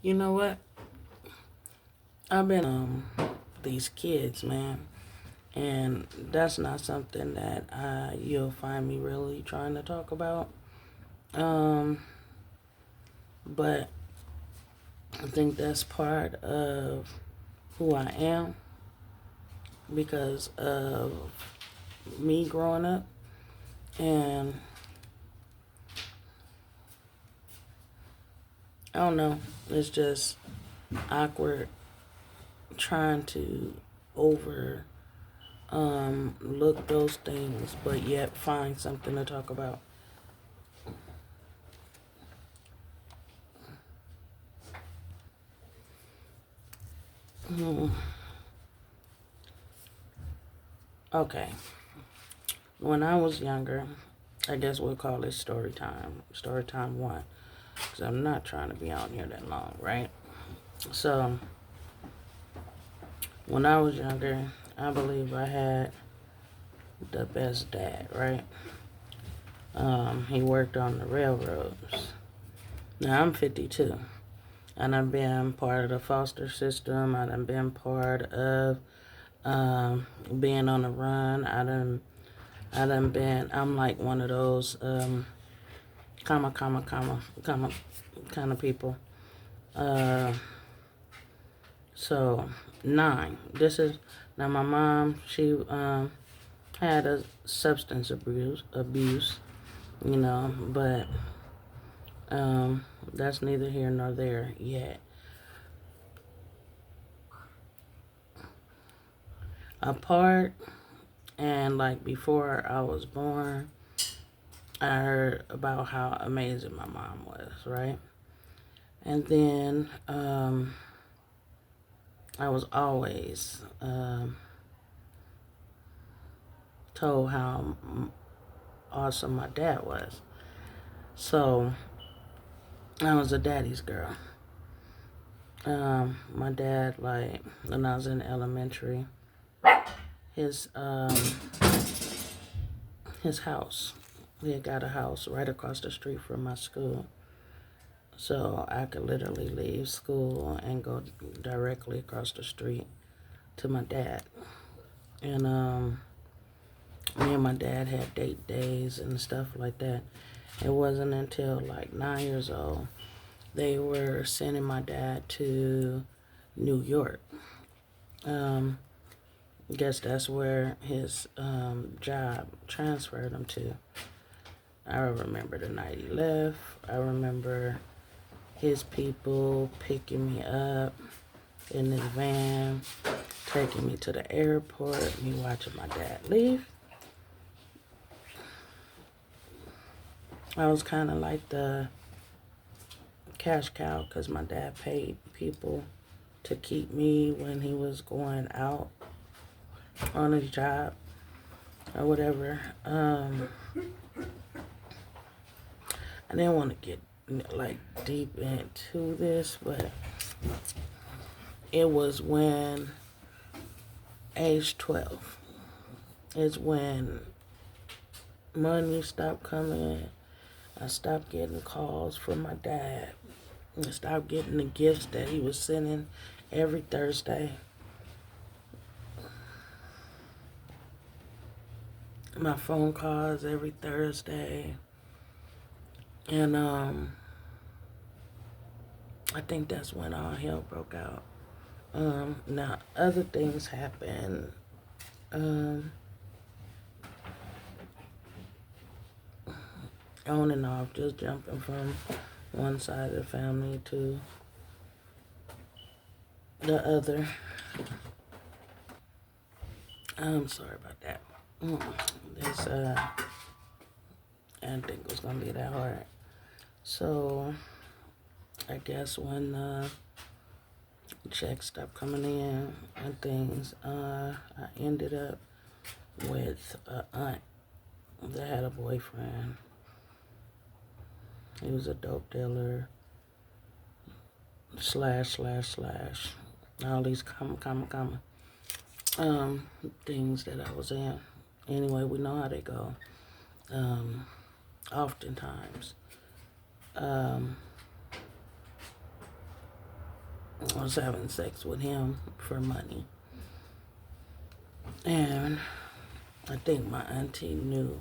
You know what? I've been these kids, man, and that's not something that you'll find me really trying to talk about. Um, but I think that's part of who I am because of me growing up, and I don't know. It's just awkward trying to over look those things, but yet find something to talk about. Hmm. Okay. When I was younger, I guess we'll call it story time. Story time one. Because I'm not trying to be on here that long, right? So, when I was younger, I believe I had the best dad, right? He worked on the railroads. Now, I'm 52. And I've been part of the foster system. I've been part of being on the run. I'm like one of those comma kind of people. Uh, so 9. Now my mom. She had a substance abuse, but that's neither here nor there yet. Apart and like before I was born, I heard about how amazing my mom was, right? And then I was always told how awesome my dad was. So I was a daddy's girl. My dad, like when I was in elementary, his his house, he had got a house right across the street from my school. So I could literally leave school and go directly across the street to my dad. And me and my dad had date days and stuff like that. It wasn't until like 9 years old they were sending my dad to New York. I guess that's where his job transferred him to. I remember the night he left. I remember his people picking me up in his van, taking me to the airport, me watching my dad leave. I was kind of like the cash cow because my dad paid people to keep me when he was going out on his job or whatever. I didn't want to get like deep into this, but it was when age 12 is when money stopped coming. I stopped getting calls from my dad. I stopped getting the gifts that he was sending every Thursday. My phone calls every Thursday. And I think that's when all hell broke out. Now other things happened. On and off, just jumping from one side of the family to the other. I'm sorry about that. This I didn't think it was gonna be that hard. So I guess when checks stopped coming in and things, I ended up with an aunt that had a boyfriend. He was a dope dealer, slash, all these things that I was in. Anyway, we know how they go. Oftentimes. I was having sex with him for money. And I think my auntie knew,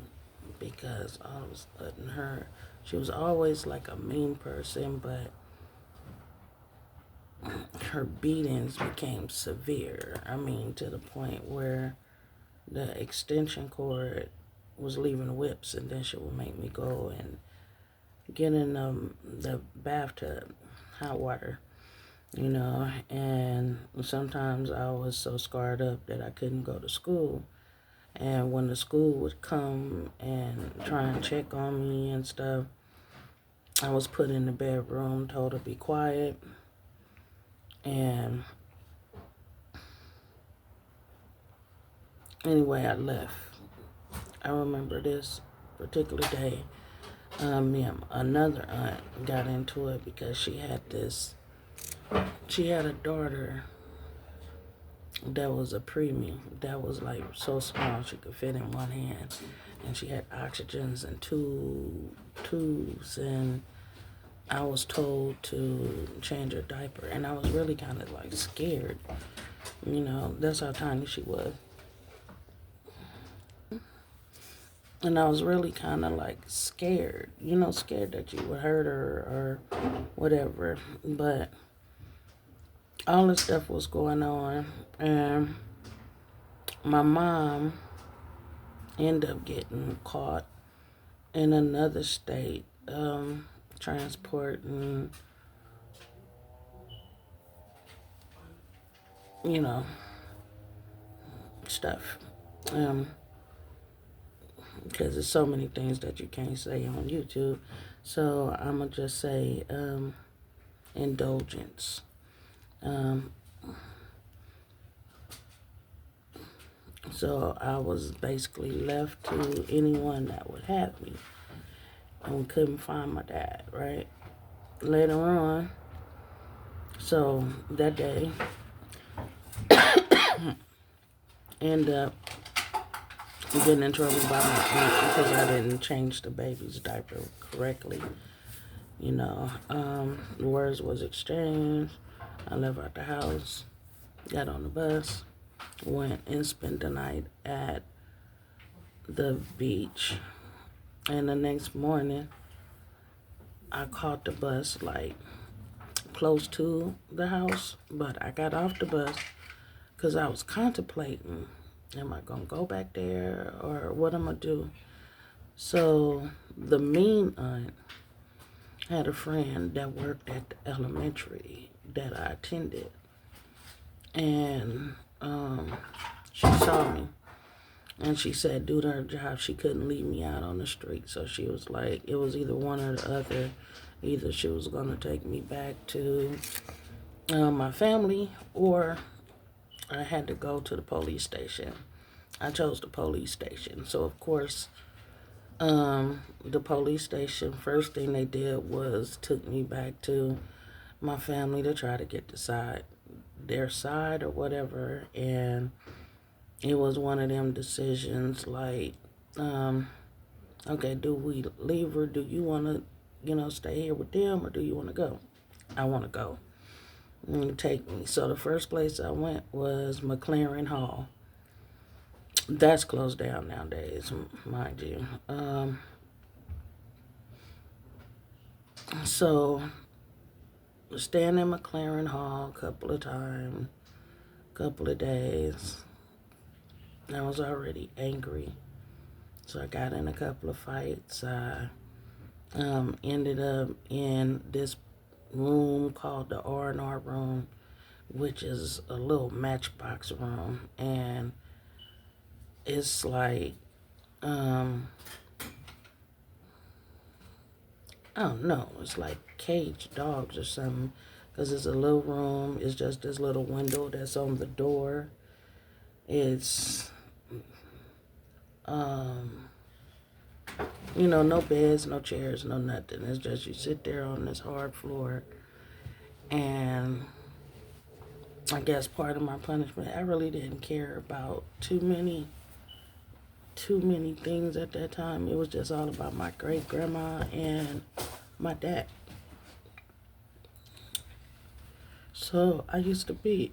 because all of a sudden she was always like a mean person, but her beatings became severe. I mean, to the point where the extension cord was leaving whips, and then she would make me go and get in the bathtub, hot water, and sometimes I was so scarred up that I couldn't go to school. And when the school would come and try and check on me and stuff, I was put in the bedroom, told to be quiet. And anyway, I left. I remember this particular day. Me and another aunt got into it because she had a daughter that was a preemie, that was like so small she could fit in one hand, and she had oxygens and tubes, and I was told to change her diaper, and I was really kind of like scared. That's how tiny she was. And I was really kind of like scared, scared that you would hurt her or whatever. But all this stuff was going on, and my mom ended up getting caught in another state, transporting, stuff. Because there's so many things that you can't say on YouTube. So I'm going to just say indulgence. So I was basically left to anyone that would have me. And we couldn't find my dad, right? Later on, so that day, end up getting in trouble by my aunt because I didn't change the baby's diaper correctly. Words was exchanged. I left out the house, got on the bus, went and spent the night at the beach. And the next morning, I caught the bus like close to the house, but I got off the bus because I was contemplating, am I going to go back there or what am I going to do? So the mean aunt had a friend that worked at the elementary that I attended. And she saw me. And she said due to her job, she couldn't leave me out on the street. So she was like, it was either one or the other. Either she was going to take me back to my family, or I had to go to the police station. I chose the police station. So, of course, the police station, first thing they did was took me back to my family to try to get their side or whatever. And it was one of them decisions like, okay, do we leave her? Do you want to, stay here with them, or do you want to go? I want to go. Take me. So the first place I went was McLaren Hall. That's closed down nowadays, mind you. So staying in McLaren Hall a couple of times, couple of days. I was already angry, so I got in a couple of fights. I ended up in this room called the R&R room, which is a little matchbox room, and it's like, I don't know, it's like caged dogs or something, because it's a little room. It's just this little window that's on the door. It's no beds, no chairs, no nothing. It's just you sit there on this hard floor. And I guess part of my punishment, I really didn't care about too many things at that time. It was just all about my great grandma and my dad. So I used to be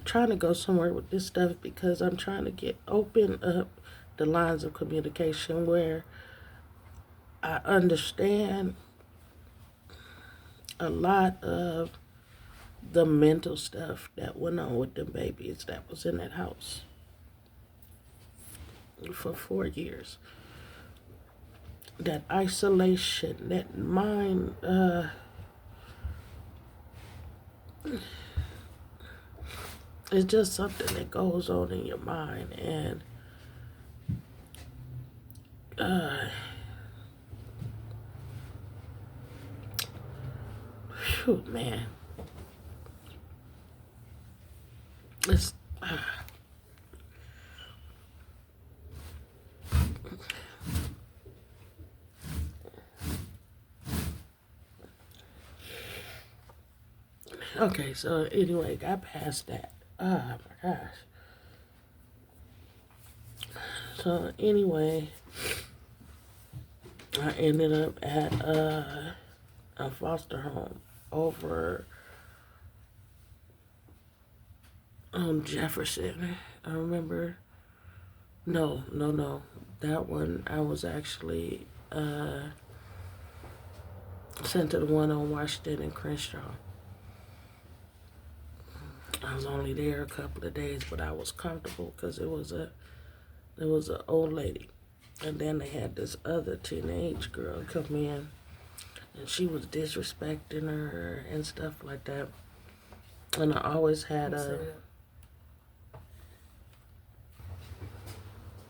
trying to go somewhere with this stuff because I'm trying to open up the lines of communication where I understand a lot of the mental stuff that went on with them babies that was in that house for 4 years. That isolation, that mind, it's just something that goes on in your mind, and whew, man, it's okay. So anyway, got past that. Oh my gosh. So anyway, I ended up at a foster home over on Jefferson. I remember. No. That one I was actually sent to the one on Washington and Crenshaw. I was only there a couple of days, but I was comfortable because it was an old lady, and then they had this other teenage girl come in, and she was disrespecting her and stuff like that. And I always had